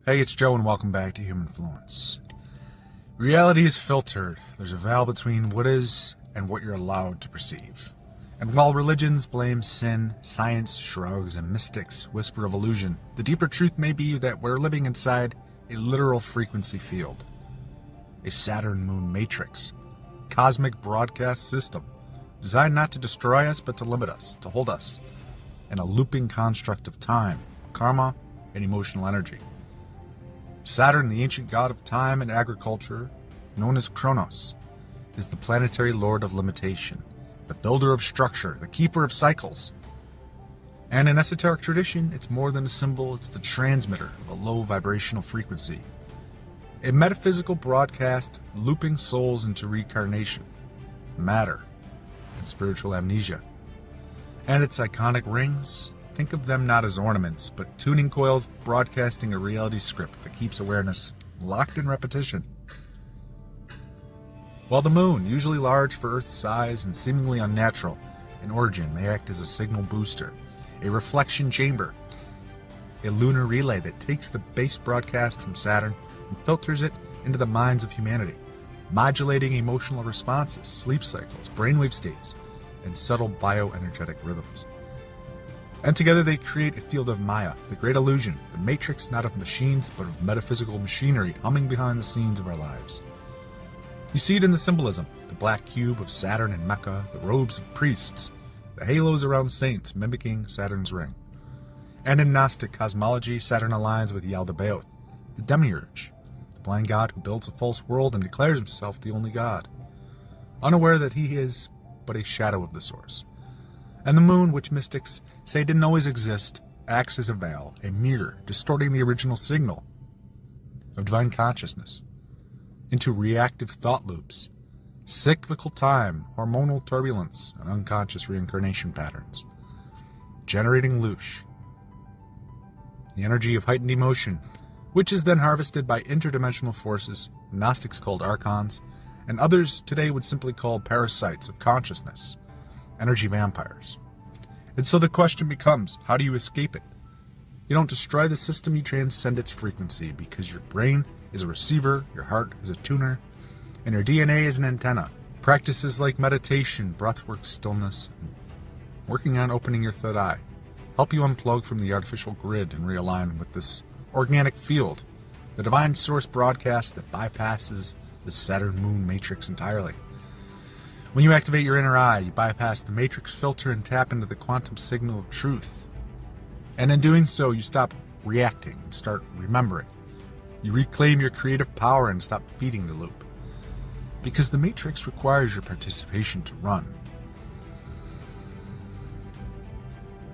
Hey, it's Joe and welcome back to Humanfluence. Reality is filtered. There's a veil between what is and what you're allowed to perceive. And while religions blame sin, science shrugs, and mystics whisper of illusion, the deeper truth may be that we're living inside a literal frequency field. A Saturn-Moon Matrix. Cosmic broadcast system. Designed not to destroy us, but to limit us, to hold us. In a looping construct of time, karma, and emotional energy. Saturn, the ancient god of time and agriculture, known as Kronos, is the planetary lord of limitation, the builder of structure, the keeper of cycles. And in esoteric tradition, it's more than a symbol, it's the transmitter of a low vibrational frequency. A metaphysical broadcast looping souls into reincarnation, matter, and spiritual amnesia. And its iconic rings, think of them not as ornaments, but tuning coils broadcasting a reality script that keeps awareness locked in repetition. While the moon, usually large for Earth's size and seemingly unnatural in origin, may act as a signal booster, a reflection chamber, a lunar relay that takes the base broadcast from Saturn and filters it into the minds of humanity, modulating emotional responses, sleep cycles, brainwave states, and subtle bioenergetic rhythms. And together they create a field of Maya, the great illusion, the matrix not of machines but of metaphysical machinery humming behind the scenes of our lives. You see it in the symbolism, the black cube of Saturn and Mecca, the robes of priests, the halos around saints mimicking Saturn's ring. And in Gnostic cosmology, Saturn aligns with Yaldabaoth, the demiurge, the blind god who builds a false world and declares himself the only god, unaware that he is but a shadow of the source. And the moon, which mystics say didn't always exist, acts as a veil, a mirror, distorting the original signal of divine consciousness into reactive thought loops, cyclical time, hormonal turbulence, and unconscious reincarnation patterns, generating loosh, the energy of heightened emotion, which is then harvested by interdimensional forces Gnostics called archons, and others today would simply call parasites of consciousness, energy vampires. And so the question becomes, how do you escape it? You don't destroy the system, you transcend its frequency, because your brain is a receiver, your heart is a tuner, and your DNA is an antenna. Practices like meditation, breathwork, stillness, and working on opening your third eye help you unplug from the artificial grid and realign with this organic field, the divine source broadcast that bypasses the Saturn-Moon Matrix entirely. When you activate your inner eye, you bypass the matrix filter and tap into the quantum signal of truth. And in doing so, you stop reacting and start remembering. You reclaim your creative power and stop feeding the loop. Because the matrix requires your participation to run.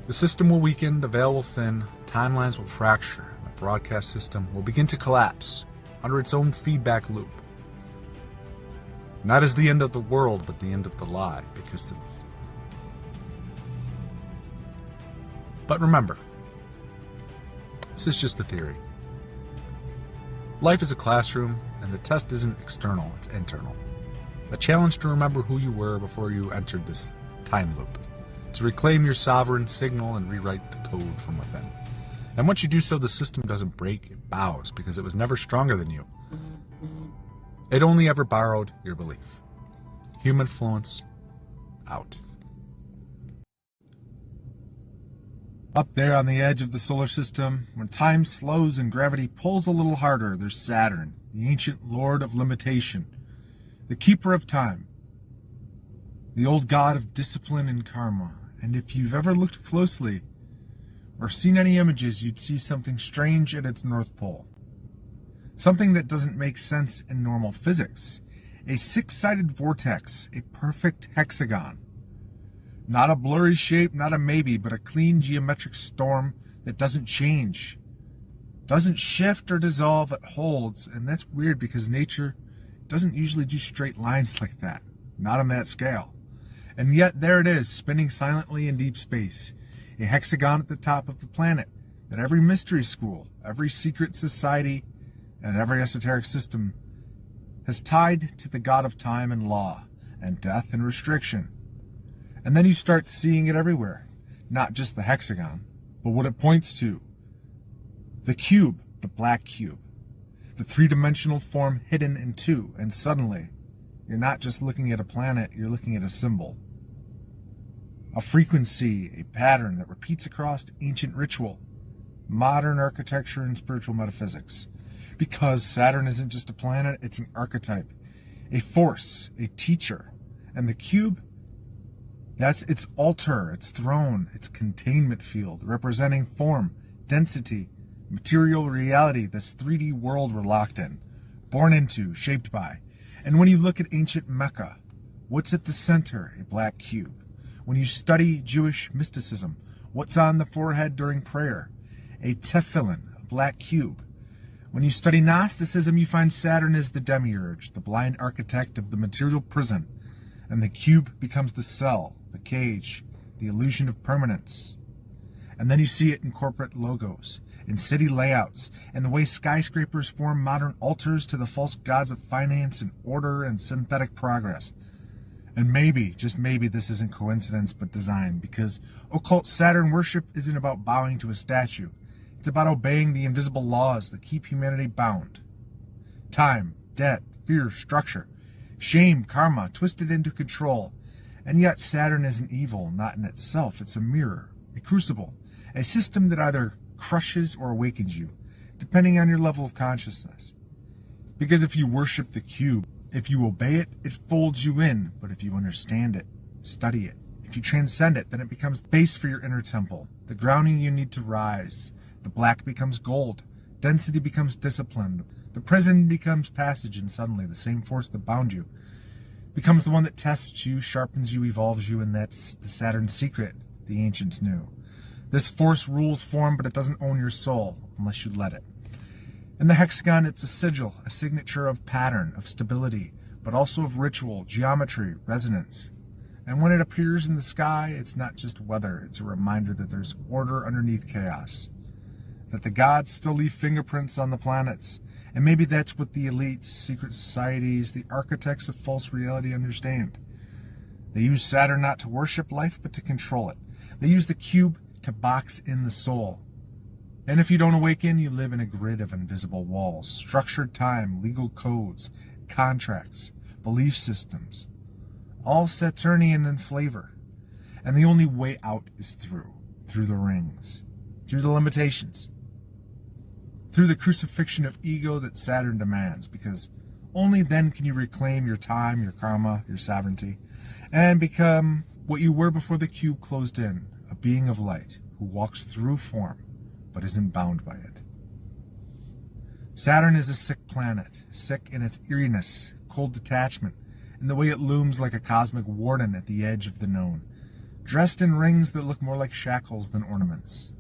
The system will weaken, the veil will thin, timelines will fracture, and the broadcast system will begin to collapse under its own feedback loop. Not as the end of the world, but the end of the lie, because of... But remember, this is just a theory. Life is a classroom, and the test isn't external, it's internal. A challenge to remember who you were before you entered this time loop. To reclaim your sovereign signal and rewrite the code from within. And once you do so, the system doesn't break, it bows, because it was never stronger than you. It only ever borrowed your belief. Humanfluence, out. Up there on the edge of the solar system, when time slows and gravity pulls a little harder, there's Saturn, the ancient lord of limitation, the keeper of time, the old god of discipline and karma. And if you've ever looked closely or seen any images, you'd see something strange at its North Pole. Something that doesn't make sense in normal physics. A six-sided vortex, a perfect hexagon. Not a blurry shape, not a maybe, but a clean geometric storm that doesn't change. Doesn't shift or dissolve, it holds. And that's weird because nature doesn't usually do straight lines like that. Not on that scale. And yet there it is, spinning silently in deep space. A hexagon at the top of the planet that every mystery school, every secret society, and every esoteric system has tied to the god of time and law, and death and restriction. And then you start seeing it everywhere. Not just the hexagon, but what it points to. The cube, the black cube, the three-dimensional form hidden in two, and suddenly, you're not just looking at a planet, you're looking at a symbol. A frequency, a pattern that repeats across ancient ritual, modern architecture, and spiritual metaphysics. Because Saturn isn't just a planet, it's an archetype, a force, a teacher. And the cube, that's its altar, its throne, its containment field, representing form, density, material reality, this 3D world we're locked in, born into, shaped by. And when you look at ancient Mecca, what's at the center? A black cube. When you study Jewish mysticism, what's on the forehead during prayer? A tefillin, a black cube. When you study Gnosticism, you find Saturn as the demiurge, the blind architect of the material prison, and the cube becomes the cell, the cage, the illusion of permanence. And then you see it in corporate logos, in city layouts, and the way skyscrapers form modern altars to the false gods of finance and order and synthetic progress. And maybe, just maybe, this isn't coincidence but design, because occult Saturn worship isn't about bowing to a statue. It's about obeying the invisible laws that keep humanity bound. Time, debt, fear, structure, shame, karma, twisted into control. And yet Saturn isn't evil, not in itself. It's a mirror, a crucible, a system that either crushes or awakens you, depending on your level of consciousness. Because if you worship the cube, if you obey it, it folds you in. But if you understand it, study it, if you transcend it, then it becomes the base for your inner temple, the grounding you need to rise. The black becomes gold, density becomes discipline, the prison becomes passage, and suddenly the same force that bound you becomes the one that tests you, sharpens you, evolves you, and that's the Saturn secret the ancients knew. This force rules form, but it doesn't own your soul unless you let it. In the hexagon, it's a sigil, a signature of pattern, of stability, but also of ritual, geometry, resonance. And when it appears in the sky, it's not just weather, it's a reminder that there's order underneath chaos, that the gods still leave fingerprints on the planets. And maybe that's what the elites, secret societies, the architects of false reality understand. They use Saturn not to worship life, but to control it. They use the cube to box in the soul. And if you don't awaken, you live in a grid of invisible walls, structured time, legal codes, contracts, belief systems, all Saturnian in flavor. And the only way out is through the rings, through the limitations, through the crucifixion of ego that Saturn demands, because only then can you reclaim your time, your karma, your sovereignty, and become what you were before the cube closed in, a being of light who walks through form but isn't bound by it. Saturn is a sick planet, sick in its eeriness, cold detachment, in the way it looms like a cosmic warden at the edge of the known, dressed in rings that look more like shackles than ornaments.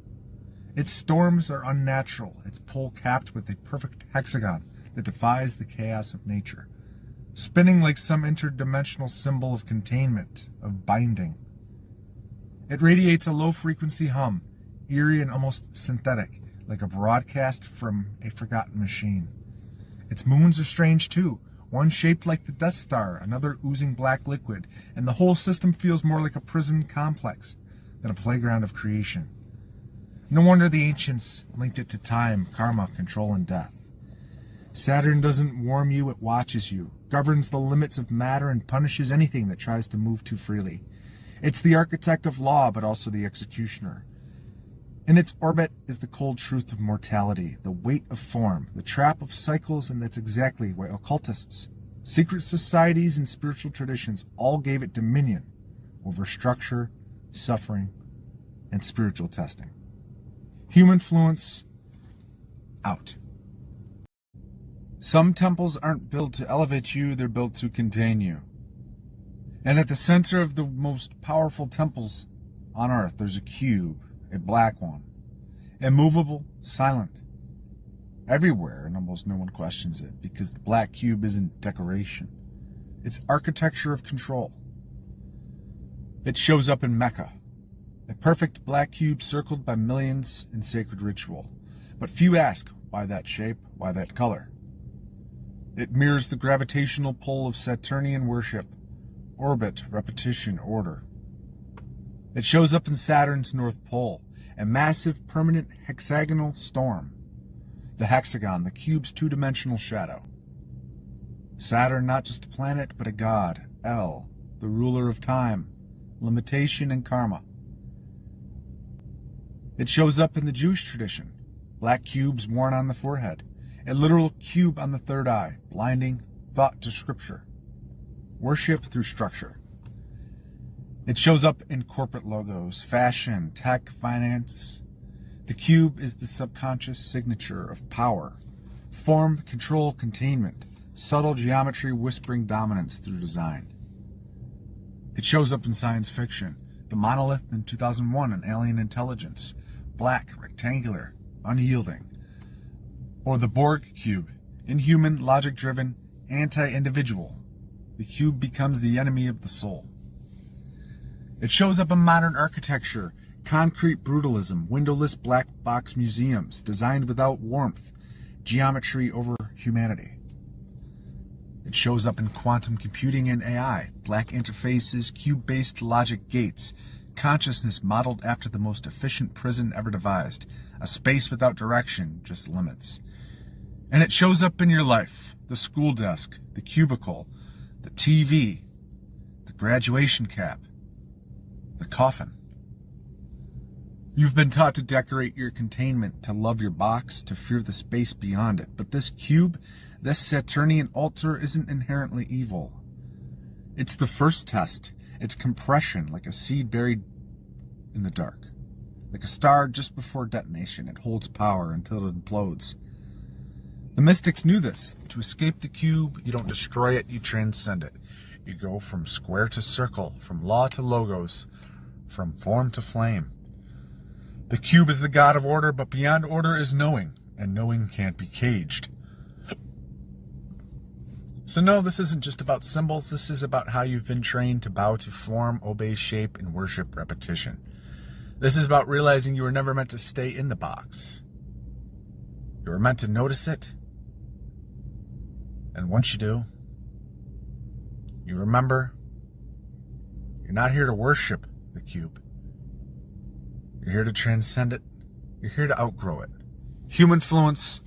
Its storms are unnatural, its pole capped with a perfect hexagon that defies the chaos of nature, spinning like some interdimensional symbol of containment, of binding. It radiates a low-frequency hum, eerie and almost synthetic, like a broadcast from a forgotten machine. Its moons are strange too, one shaped like the Death Star, another oozing black liquid, and the whole system feels more like a prison complex than a playground of creation. No wonder the ancients linked it to time, karma, control, and death. Saturn doesn't warm you, it watches you, governs the limits of matter, and punishes anything that tries to move too freely. It's the architect of law, but also the executioner. In its orbit is the cold truth of mortality, the weight of form, the trap of cycles, and that's exactly why occultists, secret societies, and spiritual traditions all gave it dominion over structure, suffering, and spiritual testing. Humanfluence, out. Some temples aren't built to elevate you, they're built to contain you. And at the center of the most powerful temples on earth, there's a cube, a black one. Immovable, silent. Everywhere, and almost no one questions it, because the black cube isn't decoration. It's architecture of control. It shows up in Mecca. A perfect black cube circled by millions in sacred ritual. But few ask, why that shape, why that color? It mirrors the gravitational pull of Saturnian worship, orbit, repetition, order. It shows up in Saturn's North Pole, a massive permanent hexagonal storm. The hexagon, the cube's two-dimensional shadow. Saturn, not just a planet, but a god. El, the ruler of time, limitation, and karma. It shows up in the Jewish tradition. Black cubes worn on the forehead. A literal cube on the third eye, blinding thought to scripture. Worship through structure. It shows up in corporate logos, fashion, tech, finance. The cube is the subconscious signature of power. Form, control, containment. Subtle geometry whispering dominance through design. It shows up in science fiction. The monolith in 2001, an alien intelligence. Black, rectangular, unyielding. Or the Borg cube, inhuman, logic-driven, anti-individual. The cube becomes the enemy of the soul. It shows up in modern architecture, concrete brutalism, windowless black box museums, designed without warmth, geometry over humanity. It shows up in quantum computing and AI, black interfaces, cube-based logic gates, consciousness modeled after the most efficient prison ever devised, a space without direction, just limits. And it shows up in your life, the school desk, the cubicle, the TV, the graduation cap, the coffin. You've been taught to decorate your containment, to love your box, to fear the space beyond it. But this cube, this Saturnian altar, isn't inherently evil. It's the first test. It's compression, like a seed buried in the dark. Like a star just before detonation, it holds power until it implodes. The mystics knew this. To escape the cube, you don't destroy it, you transcend it. You go from square to circle, from law to logos, from form to flame. The cube is the god of order, but beyond order is knowing, and knowing can't be caged. So no, this isn't just about symbols, this is about how you've been trained to bow to form, obey shape, and worship repetition. This is about realizing you were never meant to stay in the box. You were meant to notice it, and once you do, you remember you're not here to worship the cube. You're here to transcend it. You're here to outgrow it. Humanfluence,